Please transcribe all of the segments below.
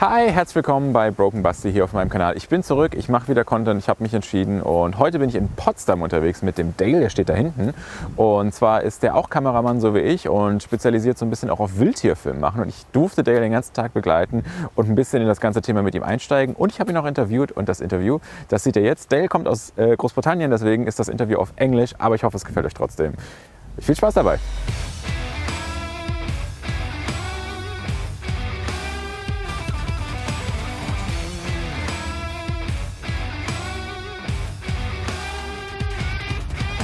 Hi, herzlich willkommen bei Broken Basti hier auf meinem Kanal. Ich bin zurück, ich mache wieder Content, ich habe mich entschieden und heute bin ich in Potsdam unterwegs mit dem Dale, der steht da hinten. Und zwar ist der auch Kameramann so wie ich und spezialisiert so ein bisschen auch auf Wildtierfilm machen. Und ich durfte Dale den ganzen Tag begleiten und ein bisschen in das ganze Thema mit ihm einsteigen. Und ich habe ihn auch interviewt und das Interview, das seht ihr jetzt. Dale kommt aus Großbritannien, deswegen ist das Interview auf Englisch, aber ich hoffe, es gefällt euch trotzdem. Viel Spaß dabei!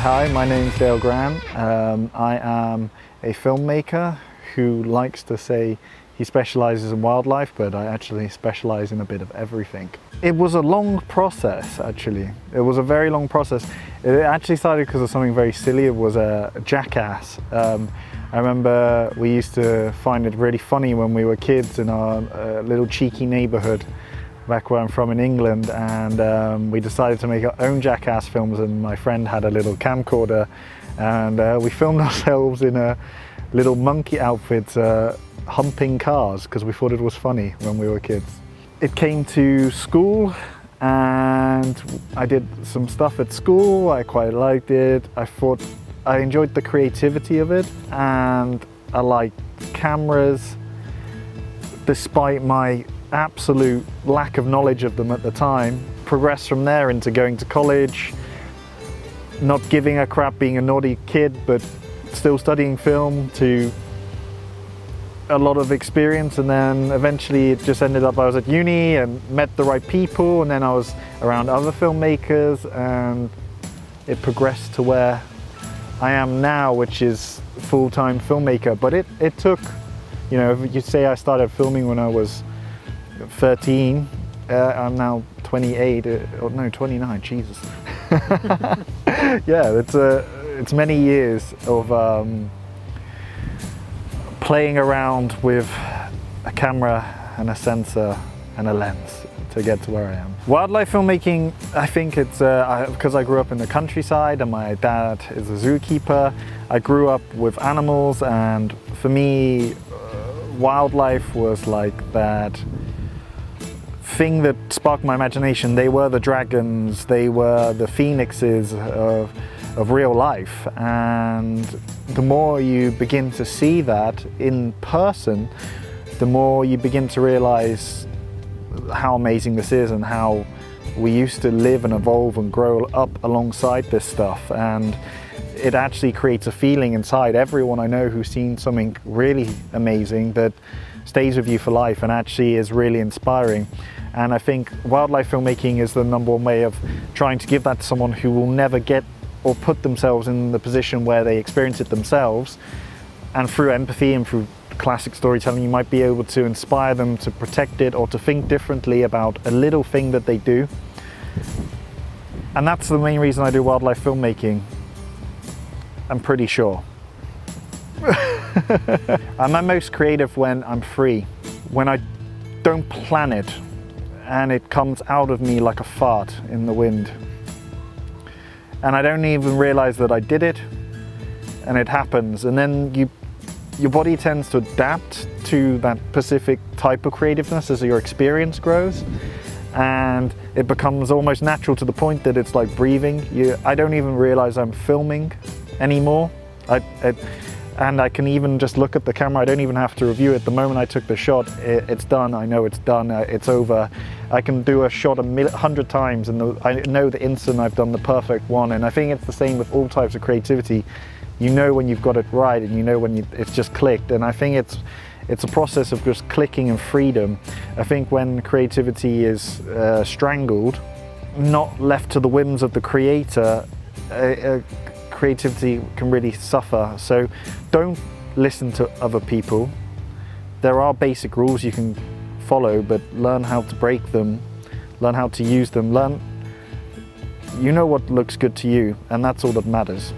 Hi, my name's Dale Grant. I am a filmmaker who likes to say he specializes in wildlife, but I actually specialize in a bit of everything. It was a long process, actually. It was a very long process. It actually started because of something very silly. It was a jackass. I remember we used to find it really funny when we were kids in our little cheeky neighborhood back where I'm from in England, and we decided to make our own jackass films, and my friend had a little camcorder and we filmed ourselves in a little monkey outfit humping cars because we thought it was funny when we were kids. It came to school and I did some stuff at school. I quite liked it. I enjoyed the creativity of it and I liked cameras despite my absolute lack of knowledge of them at the time. Progressed from there into going to college, not giving a crap, being a naughty kid but still studying film, to a lot of experience, and then eventually it just ended up I was at uni and met the right people, and then I was around other filmmakers and it progressed to where I am now, which is full-time filmmaker. But it took, you know, if you say I started filming when I was 13, I'm now 28, or no, 29, Jesus. Yeah, it's many years of playing around with a camera and a sensor and a lens to get to where I am. Wildlife filmmaking, I think it's because I grew up in the countryside and my dad is a zookeeper. I grew up with animals, and for me, wildlife was like that thing that sparked my imagination. They were the dragons, they were the phoenixes of real life, and the more you begin to see that in person, the more you begin to realize how amazing this is and how we used to live and evolve and grow up alongside this stuff. And it actually creates a feeling inside everyone I know who's seen something really amazing that stays with you for life and actually is really inspiring. And I think wildlife filmmaking is the number one way of trying to give that to someone who will never get or put themselves in the position where they experience it themselves. And through empathy and through classic storytelling, you might be able to inspire them to protect it or to think differently about a little thing that they do. And that's the main reason I do wildlife filmmaking, I'm pretty sure. I'm at most creative when I'm free, when I don't plan it and it comes out of me like a fart in the wind. And I don't even realize that I did it, and it happens. And then your body tends to adapt to that specific type of creativeness as your experience grows. And it becomes almost natural to the point that it's like breathing. I don't even realize I'm filming anymore. And I can even just look at the camera. I don't even have to review it. The moment I took the shot, it's done. I know it's done. It's over. I can do a shot 100 times and I know the instant I've done the perfect one. And I think it's the same with all types of creativity. You know when you've got it right, and you know when it's just clicked. And I think it's a process of just clicking and freedom. I think when creativity is strangled, not left to the whims of the creator, creativity can really suffer. So don't listen to other people. There are basic rules you can follow, but learn how to break them, learn how to use them, you know what looks good to you, and that's all that matters.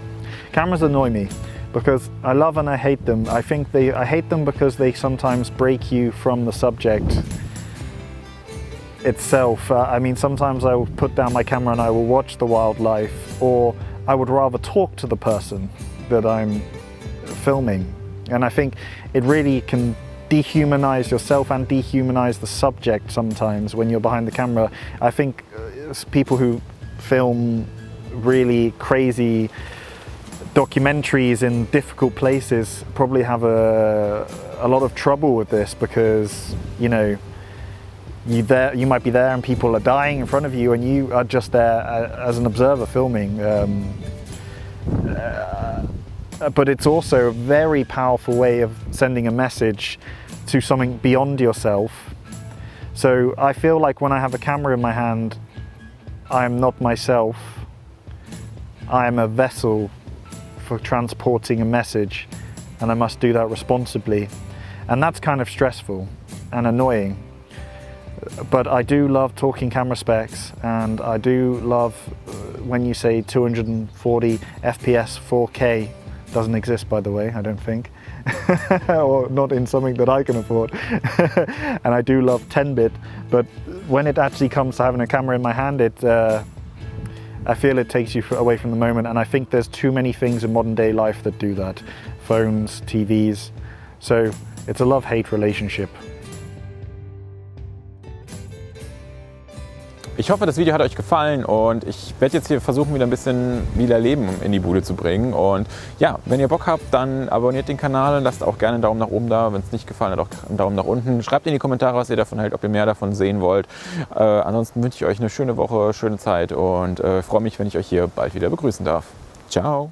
Cameras annoy me because I love and I hate them. I hate them because they sometimes break you from the subject itself. I mean, sometimes I will put down my camera and I will watch the wildlife, or I would rather talk to the person that I'm filming. And I think it really can dehumanize yourself and dehumanize the subject sometimes when you're behind the camera. I think people who film really crazy documentaries in difficult places probably have a lot of trouble with this, because you know, you might be there and people are dying in front of you and you are just there as an observer filming. But it's also a very powerful way of sending a message to something beyond yourself. So I feel like when I have a camera in my hand, I am not myself. I am a vessel for transporting a message, and I must do that responsibly. And that's kind of stressful and annoying. But I do love talking camera specs, and I do love when you say 240 FPS 4K. Doesn't exist, by the way, I don't think. Or not in something that I can afford. And I do love 10-bit, but when it actually comes to having a camera in my hand, I feel it takes you away from the moment, and I think there's too many things in modern day life that do that. Phones, TVs. So it's a love-hate relationship. Ich hoffe, das Video hat euch gefallen und ich werde jetzt hier versuchen, wieder ein bisschen Leben in die Bude zu bringen. Und ja, wenn ihr Bock habt, dann abonniert den Kanal und lasst auch gerne einen Daumen nach oben da. Wenn es nicht gefallen hat, auch einen Daumen nach unten. Schreibt in die Kommentare, was ihr davon hält, ob ihr mehr davon sehen wollt. Ansonsten wünsche ich euch eine schöne Woche, schöne Zeit und freue mich, wenn ich euch hier bald wieder begrüßen darf. Ciao!